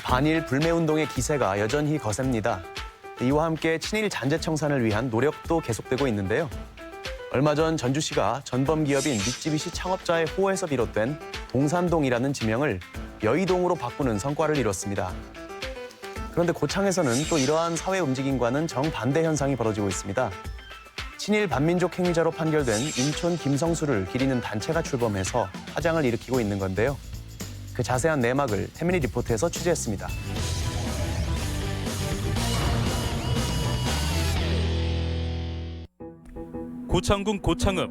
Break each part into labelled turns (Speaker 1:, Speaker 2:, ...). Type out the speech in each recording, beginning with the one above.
Speaker 1: 반일 불매운동의 기세가 여전히 거셉니다. 이와 함께 친일 잔재 청산을 위한 노력도 계속되고 있는데요. 얼마 전 전주시가 전범 기업인 미쯔비시 창업자의 호에서 비롯된 동산동이라는 지명을 여의동으로 바꾸는 성과를 이뤘습니다. 그런데 고창에서는 또 이러한 사회 움직임과는 정반대 현상이 벌어지고 있습니다. 친일 반민족 행위자로 판결된 인천 김성수를 기리는 단체가 출범해서 파장을 일으키고 있는 건데요. 그 자세한 내막을 태민이 리포트에서 취재했습니다.
Speaker 2: 고창군 고창읍.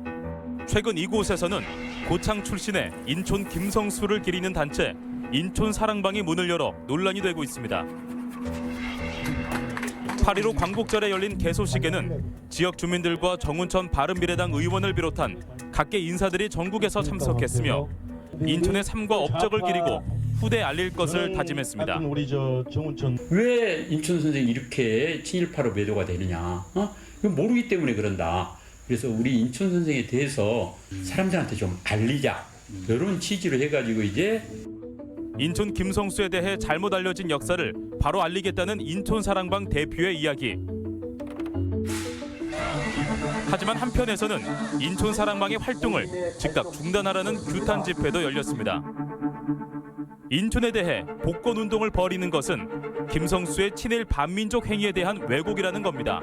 Speaker 2: 최근 이곳에서는 고창 출신의 인촌 김성수를 기리는 단체 인촌 사랑방이 문을 열어 논란이 되고 있습니다. 8.15 광복절에 열린 개소식에는 지역 주민들과 정운천 바른미래당 의원을 비롯한 각계 인사들이 전국에서 참석했으며 인촌의 삶과 업적을 기리고 후대에 알릴 것을 다짐했습니다.
Speaker 3: 왜 인촌 선생이 이렇게 친일파로 매도가 되느냐? 이건 모르기 때문에 그런다. 그래서 우리 인촌 선생에 대해서 사람들한테 좀 알리자. 이런 취지로 해가지고 이제
Speaker 2: 인촌 김성수에 대해 잘못 알려진 역사를 바로 알리겠다는 인촌 사랑방 대표의 이야기. 하지만 한편에서는 인촌 사랑방의 활동을 즉각 중단하라는 규탄 집회도 열렸습니다. 인촌에 대해 복권 운동을 벌이는 것은 김성수의 친일 반민족 행위에 대한 왜곡이라는 겁니다.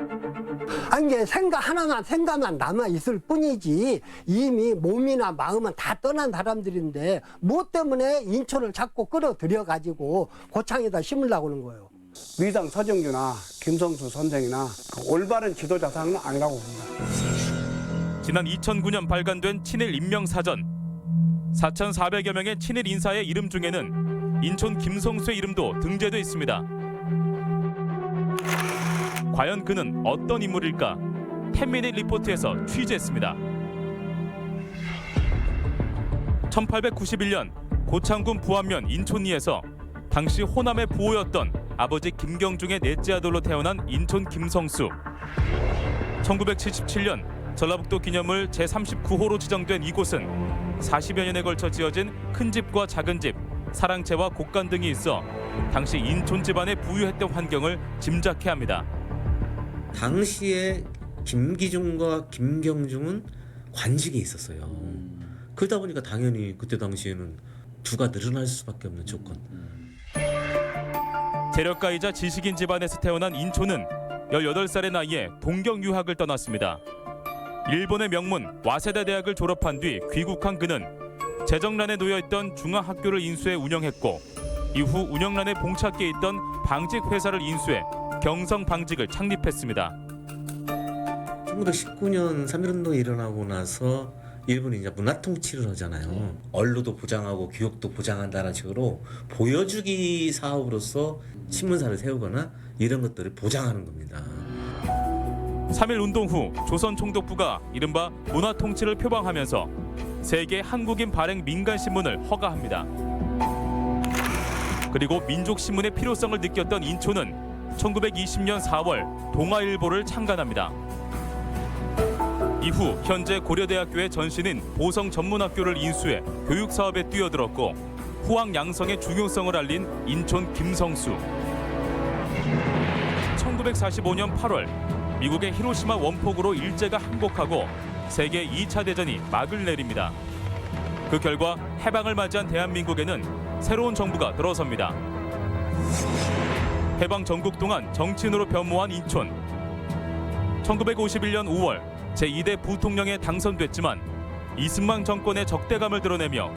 Speaker 4: 이게 생각만 남아 있을 뿐이지 이미 몸이나 마음은 다 떠난 사람들인데 뭐 때문에 인천을 자꾸 끌어들여 가지고 고창에다 심으려고 하는 거예요.
Speaker 5: 미당 서정규나 김성수 선생이나 그 올바른 지도자상은 아니라고 봅니다.
Speaker 2: 지난 2009년 발간된 친일 인명사전. 4,400여 명의 친일 인사의 이름 중에는 인촌 김성수의 이름도 등재돼 있습니다. 과연 그는 어떤 인물일까? 태민이 리포트에서 취재했습니다. 1891년 고창군 부안면 인촌리에서 당시 호남의 부호였던 아버지 김경중의 넷째 아들로 태어난 인촌 김성수. 1977년 전라북도 기념물 제39호로 지정된 이곳은 40여 년에 걸쳐 지어진 큰 집과 작은 집, 사랑채와 곡간 등이 있어 당시 인촌 집안에 부유했던 환경을 짐작케 합니다.
Speaker 6: 당시에 김기중과 김경중은 관직이 있었어요. 그러다 보니까 당연히 그때 당시에는 두가 늘어날 수밖에 없는 조건.
Speaker 2: 재력가이자 지식인 집안에서 태어난 인촌은 18살의 나이에 동경 유학을 떠났습니다. 일본의 명문 와세다 대학을 졸업한 뒤 귀국한 그는 재정난에 놓여있던 중앙학교를 인수해 운영했고 이후 운영난에 봉착해 있던 방직 회사를 인수해 경성방직을 창립했습니다.
Speaker 6: 1919년 3.1운동이 일어나고 나서 일본이 이제 문화 통치를 하잖아요. 언로도 보장하고 교육도 보장한다는 식으로 보여주기 사업으로서 신문사를 세우거나 이런 것들을 보장하는 겁니다.
Speaker 2: 3.1운동 후 조선총독부가 이른바 문화 통치를 표방하면서 세계 한국인 발행 민간신문을 허가합니다. 그리고 민족신문의 필요성을 느꼈던 인촌은 1920년 4월 동아일보를 창간합니다. 이후 현재 고려대학교의 전신인 보성전문학교를 인수해 교육사업에 뛰어들었고 후학양성의 중요성을 알린 인촌 김성수. 1945년 8월 미국의 히로시마 원폭으로 일제가 항복하고 세계 2차 대전이 막을 내립니다. 그 결과 해방을 맞이한 대한민국에는 새로운 정부가 들어섭니다. 해방 전국 동안 정치인으로 변모한 인촌. 1951년 5월 제2대 부통령에 당선됐지만 이승만 정권의 적대감을 드러내며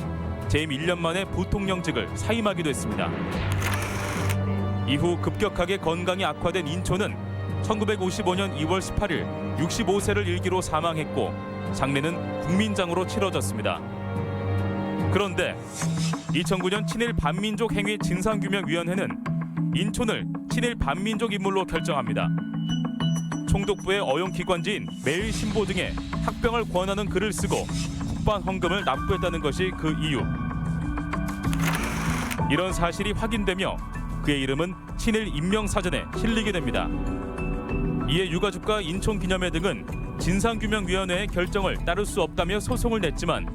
Speaker 2: 재임 1년 만에 부통령직을 사임하기도 했습니다. 이후 급격하게 건강이 악화된 인촌은 1955년 2월 18일 65세를 일기로 사망했고 장례는 국민장으로 치러졌습니다. 그런데 2009년 친일 반민족 행위 진상규명위원회는 인촌을 친일 반민족 인물로 결정합니다. 총독부의 어용기관지인 매일신보 등에 학병을 권하는 글을 쓰고 국반 헌금을 납부했다는 것이 그 이유. 이런 사실이 확인되며 그의 이름은 친일 인명사전에 실리게 됩니다. 이에 유가족과 인촌기념회 등은 진상규명위원회의 결정을 따를 수 없다며 소송을 냈지만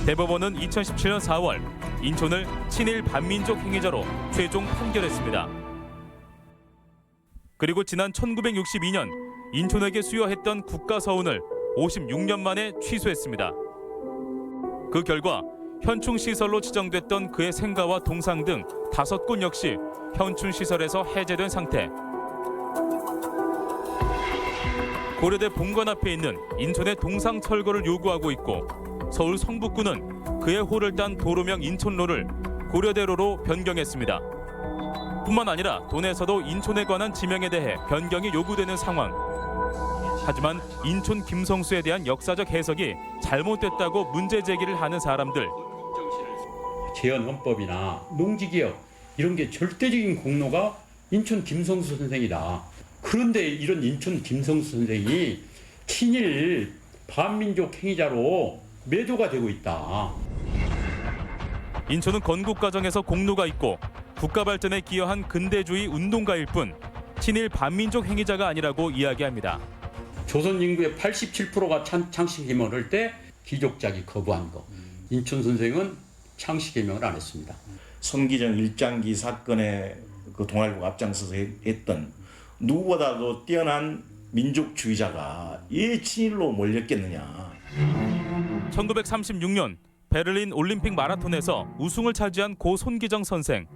Speaker 2: 대법원은 2017년 4월 인촌을 친일 반민족 행위자로 최종 판결했습니다. 그리고 지난 1962년 인촌에게 수여했던 국가서운을 56년 만에 취소했습니다. 그 결과 현충시설로 지정됐던 그의 생가와 동상 등 5곳 역시 현충시설에서 해제된 상태. 고려대 본관 앞에 있는 인촌의 동상 철거를 요구하고 있고 서울 성북구는 그의 호를 딴 도로명 인촌로를 고려대로로 변경했습니다. 뿐만 아니라 돈에서도 인촌에 관한 지명에 대해 변경이 요구되는 상황. 하지만 인촌 김성수에 대한 역사적 해석이 잘못됐다고 문제 제기를 하는 사람들.
Speaker 3: 재헌헌법이나 농지개혁 이런 게 절대적인 공로가 인촌 김성수 선생이다. 그런데 이런 인촌 김성수 선생이 친일 반민족 행위자로 매도가 되고 있다.
Speaker 2: 인촌은 건국 과정에서 공로가 있고 국가 발전에 기여한 근대주의 운동가일 뿐 친일 반민족 행위자가 아니라고 이야기합니다.
Speaker 3: 조선 인구의 87%가 창씨개명을 할 때 귀족작이 거부한 거. 인촌 선생은 창씨개명을 안 했습니다.
Speaker 7: 손기정 일장기 사건에 그 동아일보가 앞장서서 했던 누구보다도 뛰어난 민족주의자가 이 친일로 몰렸겠느냐.
Speaker 2: 1936년 베를린 올림픽 마라톤에서 우승을 차지한 고 손기정 선생.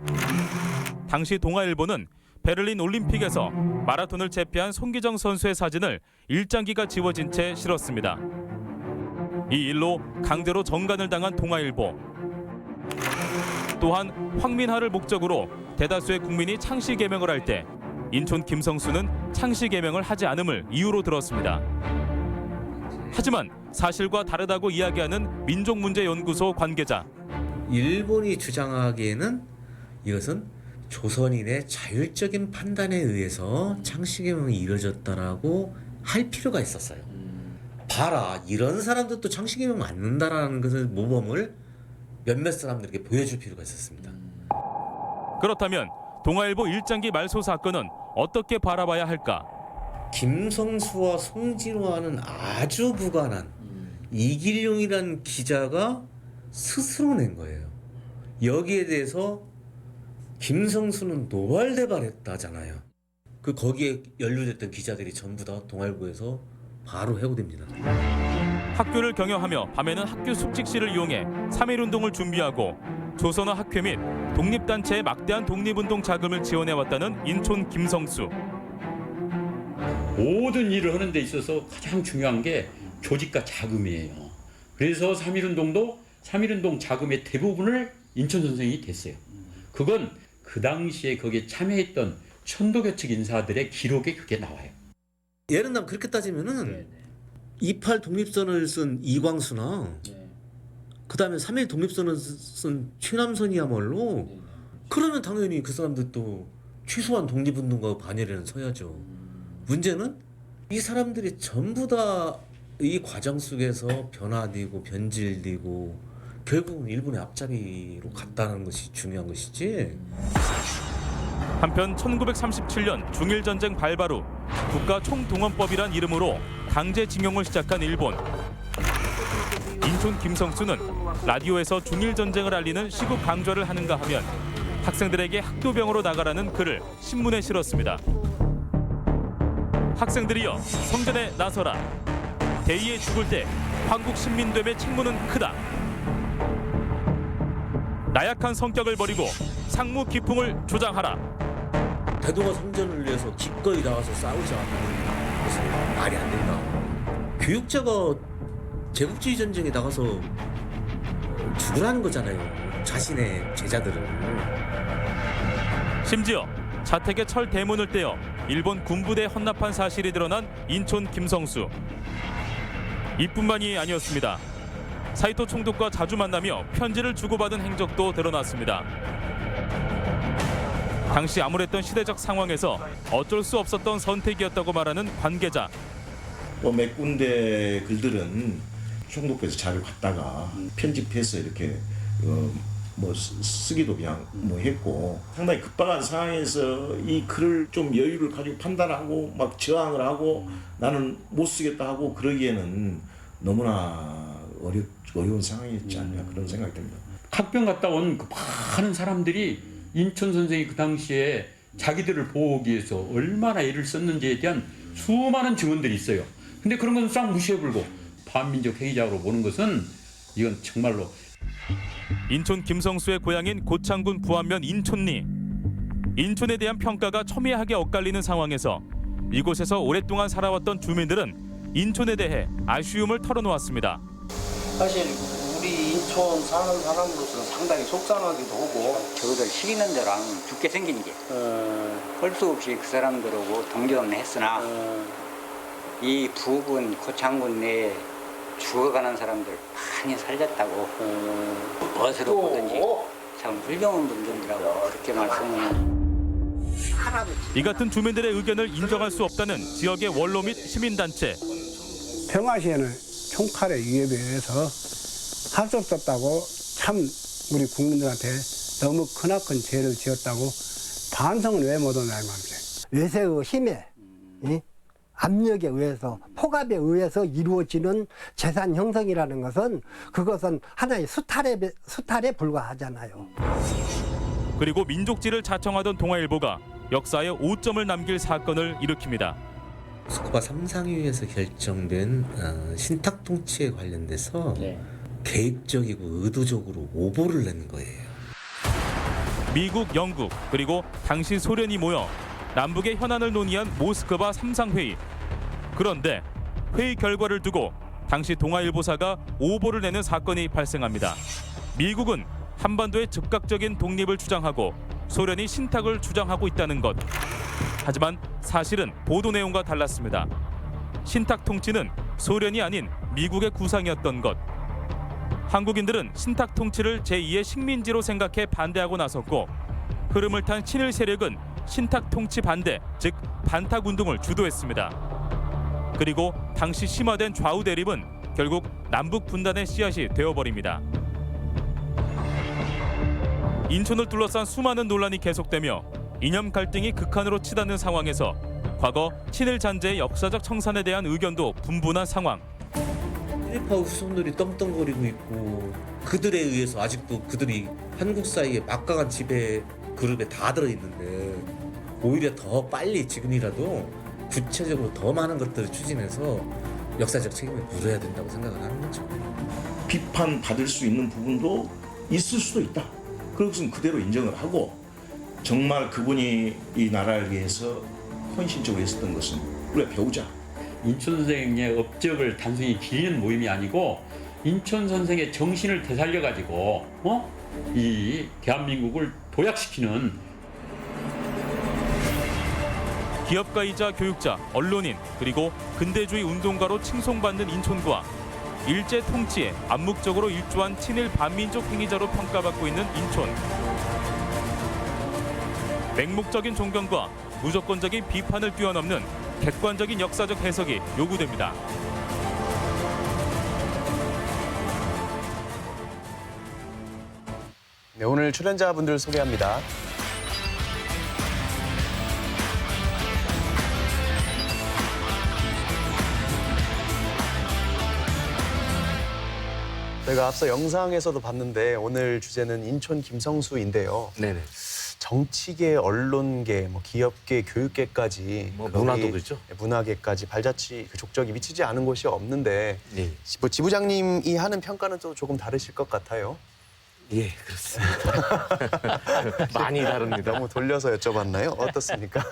Speaker 2: 당시 동아일보는 베를린 올림픽에서 마라톤을 제패한 손기정 선수의 사진을 일장기가 지워진 채 실었습니다. 이 일로 강제로 정간을 당한 동아일보. 또한 황민하를 목적으로 대다수의 국민이 창씨 개명을 할 때 인촌 김성수는 창씨 개명을 하지 않음을 이유로 들었습니다. 하지만 사실과 다르다고 이야기하는 민족문제연구소 관계자.
Speaker 6: 일본이 주장하기에는 이것은 조선인의 자율적인 판단에 의해서 창씨개명이 이루어졌다라고 할 필요가 있었어요. 봐라, 이런 사람들도 창씨개명 맞는다라는 것을 모범을 몇몇 사람들에게 보여줄 필요가 있었습니다.
Speaker 2: 그렇다면 동아일보 일장기 말소 사건은 어떻게 바라봐야 할까?
Speaker 6: 김성수와 송진화는 아주 무관한 이길용이라는 기자가 스스로 낸 거예요. 여기에 대해서 김성수는 노발대발했다잖아요. 그 거기에 연루됐던 기자들이 전부 다 동아일보에서 바로 해고됩니다.
Speaker 2: 학교를 경영하며 밤에는 학교 숙직실을 이용해 3.1운동을 준비하고 조선어 학회 및 독립단체의 막대한 독립운동 자금을 지원해왔다는 인촌 김성수.
Speaker 3: 모든 일을 하는 데 있어서 가장 중요한 게 조직과 자금이에요. 그래서 3.1운동도 3.1운동 자금의 대부분을 인촌 선생이 됐어요. 그건 그 당시에 거기에 참여했던 천도교 측 인사들의 기록에 그게 나와요.
Speaker 6: 예를 들면 그렇게 따지면은 28 독립선을 쓴 이광수나 그 다음에 3.1 독립선을 쓴 최남선이야말로 그러면 당연히 그 사람들도 최소한 독립운동가 반열에는 서야죠. 문제는 이 사람들이 전부 다 이 과정 속에서 변화되고 변질되고 결국은 일본의 앞잡이로 갔다는 것이 중요한 것이지.
Speaker 2: 한편 1937년 중일전쟁 발발 후 국가총동원법이란 이름으로 강제징용을 시작한 일본. 인촌 김성수는 라디오에서 중일전쟁을 알리는 시국 강좌를 하는가 하면 학생들에게 학교병으로 나가라는 글을 신문에 실었습니다. 학생들이여 성전에 나서라. 대의에 죽을 때 한국 신민됨의 책무는 크다. 나약한 성격을 버리고 상무 기풍을 조장하라.
Speaker 6: 대동아 성전을 위해서 기꺼이 나가서 싸우자 하는 것은 말이 안 된다. 교육자가 제국주의 전쟁에 나가서 죽으라는 거잖아요. 자신의 제자들을.
Speaker 2: 심지어 자택에 철 대문을 떼어 일본 군부대에 헌납한 사실이 드러난 인촌 김성수. 이뿐만이 아니었습니다. 사이토 총독과 자주 만나며 편지를 주고받은 행적도 드러났습니다. 당시 암울했던 시대적 상황에서 어쩔 수 없었던 선택이었다고 말하는 관계자.
Speaker 7: 또 몇 군데 글들은 총독부에서 자료 갖다가 편집해서 이렇게 뭐 쓰기도 그냥 뭐 했고 상당히 급박한 상황에서 이 글을 좀 여유를 가지고 판단하고 막 저항을 하고 나는 못 쓰겠다 하고 그러기에는 너무나 어려운 상황이었지 않냐 그런 생각이 듭니다.
Speaker 3: 각병 갔다 온 그 많은 사람들이 인천 선생이 그 당시에 자기들을 보호하기 위해서 얼마나 애를 썼는지에 대한 수많은 증언들이 있어요. 근데 그런 건 싹 무시해버리고 반민족 행위자로 보는 것은 이건 정말로.
Speaker 2: 인천 김성수의 고향인 고창군 부안면 인촌리. 인촌에 대한 평가가 첨예하게 엇갈리는 상황에서 이곳에서 오랫동안 살아왔던 주민들은 인촌에 대해 아쉬움을 털어놓았습니다.
Speaker 8: 사실 우리 인천 사는 사람으로서는 상당히 속상하기도 하고
Speaker 9: 저들 시키는 대로 안 죽게 생긴 게 할 수 없이 그 사람들하고 동경을 했으나 이 부근 고창군 내에 죽어가는 사람들 많이 살렸다고 멋으로 보든지 참 훌륭한 분들이라고 그렇게 말씀을.
Speaker 2: 이 같은 주민들의 의견을 인정할 수 없다는 지역의 원로 및 시민단체.
Speaker 5: 평화시에는 총칼의 위협에 의해서 할 수 없었다고 참 우리 국민들한테 너무 크나큰 죄를 지었다고 반성을 왜 못하냐 말이에요.
Speaker 4: 외세의 힘에 압력에 의해서 폭압에 의해서 이루어지는 재산 형성이라는 것은 그것은 하나의 수탈에 불과하잖아요.
Speaker 2: 그리고 민족지를 자청하던 동아일보가 역사에 오점을 남길 사건을 일으킵니다.
Speaker 6: 모스크바 삼상회의에서 결정된 신탁 통치에 관련돼서 계획적이고 의도적으로 오보를 낸 거예요.
Speaker 2: 미국, 영국 그리고 당시 소련이 모여 남북의 현안을 논의한 모스크바 삼상회의. 그런데 회의 결과를 두고 당시 동아일보사가 오보를 내는 사건이 발생합니다. 미국은 한반도의 즉각적인 독립을 주장하고 소련이 신탁을 주장하고 있다는 것. 하지만 사실은 보도 내용과 달랐습니다. 신탁 통치는 소련이 아닌 미국의 구상이었던 것. 한국인들은 신탁 통치를 제2의 식민지로 생각해 반대하고 나섰고 흐름을 탄 친일 세력은 신탁 통치 반대, 즉 반탁 운동을 주도했습니다. 그리고 당시 심화된 좌우 대립은 결국 남북 분단의 씨앗이 되어버립니다. 인천을 둘러싼 수많은 논란이 계속되며 이념 갈등이 극한으로 치닫는 상황에서 과거 친일 잔재의 역사적 청산에 대한 의견도 분분한 상황.
Speaker 6: 친일파고 후손들이 떵떵거리고 있고 그들에 의해서 아직도 그들이 한국 사이에 막강한 지배 그룹에 다 들어있는데 오히려 더 빨리 지금이라도 구체적으로 더 많은 것들을 추진해서 역사적 책임을 물어야 된다고 생각을 하는 거죠.
Speaker 7: 비판받을 수 있는 부분도 있을 수도 있다. 그것은 그대로 인정을 하고 정말 그분이 이 나라를 위해서 헌신적으로 했었던 것은 우리가 배우자.
Speaker 3: 인천 선생의 업적을 단순히 기리는 모임이 아니고 인천 선생의 정신을 되살려가지고 이 대한민국을 도약시키는.
Speaker 2: 기업가이자 교육자, 언론인, 그리고 근대주의 운동가로 칭송받는 인촌과 일제 통치에 암묵적으로 일조한 친일 반민족 행위자로 평가받고 있는 인촌. 맹목적인 존경과 무조건적인 비판을 뛰어넘는 객관적인 역사적 해석이 요구됩니다.
Speaker 1: 네, 오늘 출연자분들 소개합니다. 저희가 앞서 영상에서도 봤는데 오늘 주제는 인촌 김성수인데요.
Speaker 6: 네네.
Speaker 1: 정치계, 언론계, 기업계, 교육계까지
Speaker 6: 문화도 그렇죠.
Speaker 1: 문화계까지 발자취 족적이 미치지 않은 곳이 없는데
Speaker 6: 네.
Speaker 1: 지부장님이 하는 평가는 또 조금 다르실 것 같아요.
Speaker 6: 예, 그렇습니다. 많이 다릅니다.
Speaker 1: 너무 돌려서 여쭤봤나요? 어떻습니까?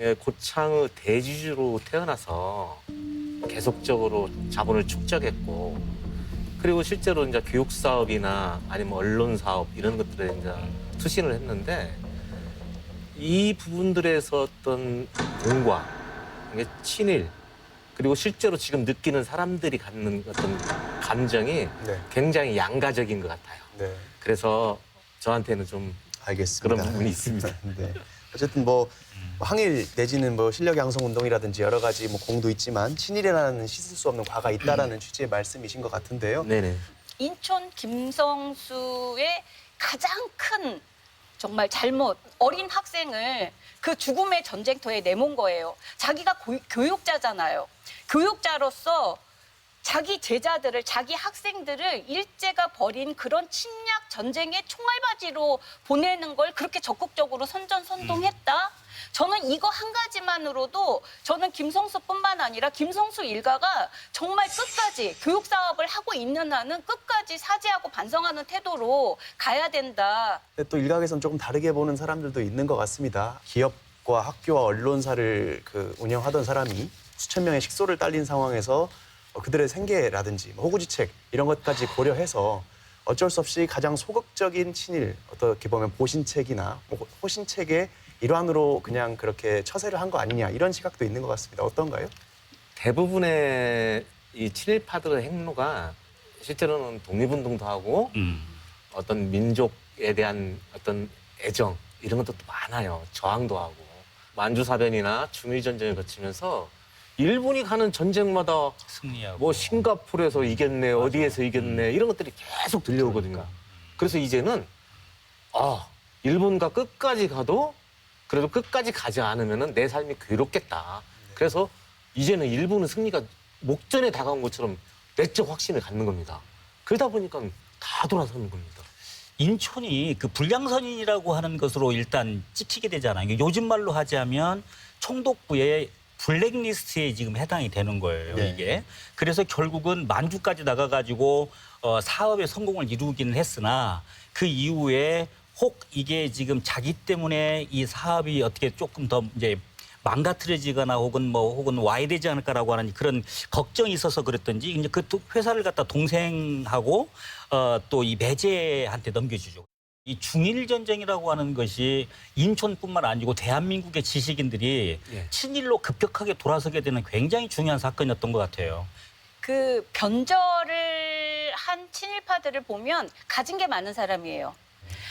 Speaker 6: 예, 고창의 대지주로 태어나서 계속적으로 자본을 축적했고, 그리고 실제로 이제 교육 사업이나 아니면 언론 사업 이런 것들에 이제 투신을 했는데, 이 부분들에서 어떤 공과 친일, 그리고 실제로 지금 느끼는 사람들이 갖는 어떤 감정이 굉장히 양가적인 것 같아요.
Speaker 1: 네.
Speaker 6: 그래서 저한테는 좀
Speaker 1: 알겠습니다.
Speaker 6: 그런 부분이 있습니다.
Speaker 1: 네. 어쨌든 항일 내지는 실력 양성 운동이라든지 여러 가지 공도 있지만 친일이라는 씻을 수 없는 과가 있다라는 취지의 말씀이신 것 같은데요.
Speaker 6: 네네.
Speaker 10: 인촌 김성수의 가장 큰 정말 잘못, 어린 학생을 그 죽음의 전쟁터에 내몬 거예요. 자기가 교육자잖아요. 교육자로서 자기 제자들을, 자기 학생들을 일제가 벌인 그런 침략 전쟁의 총알바지로 보내는 걸 그렇게 적극적으로 선전선동했다? 저는 이거 한 가지만으로도 저는 김성수뿐만 아니라 김성수 일가가 정말 끝까지 교육 사업을 하고 있는 한은 끝까지 사죄하고 반성하는 태도로 가야 된다.
Speaker 1: 근데 또 일각에서는 조금 다르게 보는 사람들도 있는 것 같습니다. 기업과 학교와 언론사를 운영하던 사람이 수천 명의 식소를 딸린 상황에서 그들의 생계라든지 호구지책 이런 것까지 고려해서 어쩔 수 없이 가장 소극적인 친일, 어떻게 보면 보신책이나 호신책의 일환으로 그냥 그렇게 처세를 한 거 아니냐 이런 시각도 있는 것 같습니다. 어떤가요?
Speaker 6: 대부분의 이 친일파들의 행로가 실제로는 독립운동도 하고 어떤 민족에 대한 어떤 애정 이런 것도 많아요. 저항도 하고 만주사변이나 중일전쟁을 거치면서 일본이 가는 전쟁마다
Speaker 11: 승리하고
Speaker 6: 뭐 싱가포르에서 이겼네, 어디에서 이겼네 이런 것들이 계속 들려오거든요. 그래서 이제는 일본과 끝까지 가도 그래도 끝까지 가지 않으면 내 삶이 괴롭겠다. 그래서 이제는 일본의 승리가 목전에 다가온 것처럼 내적 확신을 갖는 겁니다. 그러다 보니까 다 돌아서는 겁니다.
Speaker 11: 인천이 그 불량선인이라고 하는 것으로 일단 찍히게 되잖아요. 요즘 말로 하자면 총독부의 블랙리스트에 지금 해당이 되는 거예요,
Speaker 1: 네.
Speaker 11: 이게. 그래서 결국은 만주까지 나가가지고 사업에 성공을 이루기는 했으나 그 이후에 혹 이게 지금 자기 때문에 이 사업이 어떻게 조금 더 이제 망가뜨려지거나 혹은 와야 되지 않을까라고 하는 그런 걱정이 있어서 그랬던지 이제 그 회사를 갖다 동생하고 또 이 매제한테 넘겨주죠. 이 중일 전쟁이라고 하는 것이 인천뿐만 아니고 대한민국의 지식인들이 친일로 급격하게 돌아서게 되는 굉장히 중요한 사건이었던 것 같아요.
Speaker 10: 그 변절을 한 친일파들을 보면 가진 게 많은 사람이에요.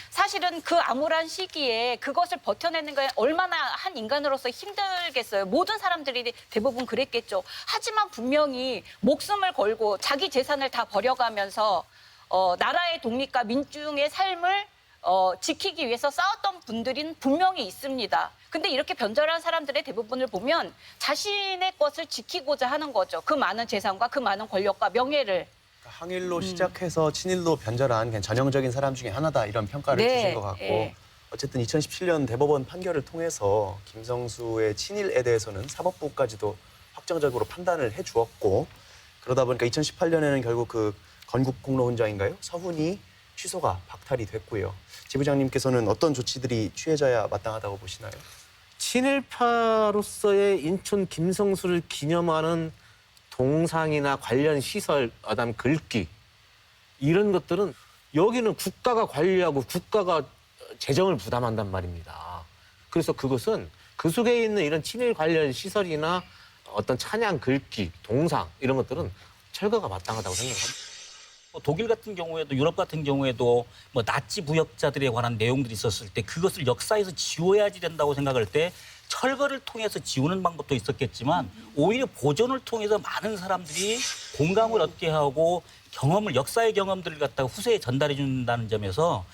Speaker 10: 사실은 그 암울한 시기에 그것을 버텨내는 게 얼마나 한 인간으로서 힘들겠어요. 모든 사람들이 대부분 그랬겠죠. 하지만 분명히 목숨을 걸고 자기 재산을 다 버려가면서 나라의 독립과 민중의 삶을 지키기 위해서 싸웠던 분들은 분명히 있습니다. 근데 이렇게 변절한 사람들의 대부분을 보면 자신의 것을 지키고자 하는 거죠. 그 많은 재산과 그 많은 권력과 명예를.
Speaker 1: 항일로 시작해서 친일로 변절한 그냥 전형적인 사람 중에 하나다 이런 평가를
Speaker 10: 네,
Speaker 1: 주신 것 같고
Speaker 10: 네.
Speaker 1: 어쨌든 2017년 대법원 판결을 통해서 김성수의 친일에 대해서는 사법부까지도 확정적으로 판단을 해주었고 그러다 보니까 2018년에는 결국 그 건국공로훈장인가요? 서훈이 취소가 박탈이 됐고요. 지부장님께서는 어떤 조치들이 취해져야 마땅하다고 보시나요?
Speaker 6: 친일파로서의 인천 김성수를 기념하는 동상이나 관련 시설, 그다음 글귀 이런 것들은 여기는 국가가 관리하고 국가가 재정을 부담한단 말입니다. 그래서 그것은 그 속에 있는 이런 친일 관련 시설이나 어떤 찬양 글귀, 동상 이런 것들은 철거가 마땅하다고 생각합니다.
Speaker 11: 독일 같은 경우에도 유럽 같은 경우에도 뭐 나치 부역자들에 관한 내용들이 있었을 때 그것을 역사에서 지워야지 된다고 생각할 때 철거를 통해서 지우는 방법도 있었겠지만 오히려 보존을 통해서 많은 사람들이 공감을 얻게 하고 역사의 경험들을 갖다가 후세에 전달해 준다는 점에서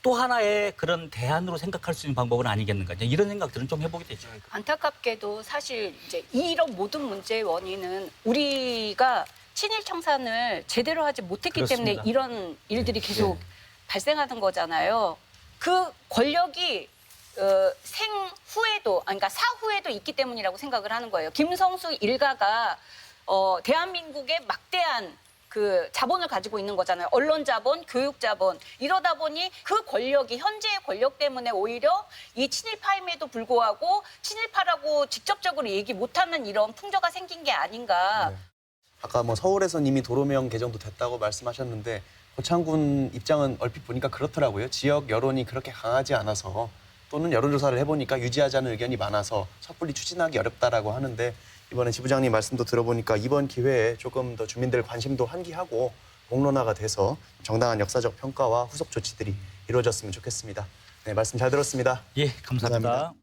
Speaker 11: 또 하나의 그런 대안으로 생각할 수 있는 방법은 아니겠는가 이런 생각들은 좀 해보게 되죠.
Speaker 10: 안타깝게도 사실 이제 이런 모든 문제의 원인은 우리가 친일 청산을 제대로 하지 못했기
Speaker 11: 그렇습니다.
Speaker 10: 때문에 이런 일들이 계속 발생하는 거잖아요. 그 권력이 생후에도, 그러니까 사후에도 있기 때문이라고 생각을 하는 거예요. 김성수 일가가 대한민국의 막대한 그 자본을 가지고 있는 거잖아요. 언론 자본, 교육 자본. 이러다 보니 그 권력이 현재의 권력 때문에 오히려 이 친일파임에도 불구하고 친일파라고 직접적으로 얘기 못하는 이런 풍조가 생긴 게 아닌가.
Speaker 1: 네. 아까 뭐 서울에선 이미 도로명 개정도 됐다고 말씀하셨는데 고창군 입장은 얼핏 보니까 그렇더라고요. 지역 여론이 그렇게 강하지 않아서 또는 여론조사를 해보니까 유지하자는 의견이 많아서 섣불리 추진하기 어렵다라고 하는데 이번에 지부장님 말씀도 들어보니까 이번 기회에 조금 더 주민들 관심도 환기하고 공론화가 돼서 정당한 역사적 평가와 후속 조치들이 이루어졌으면 좋겠습니다. 네, 말씀 잘 들었습니다.
Speaker 11: 예, 감사합니다.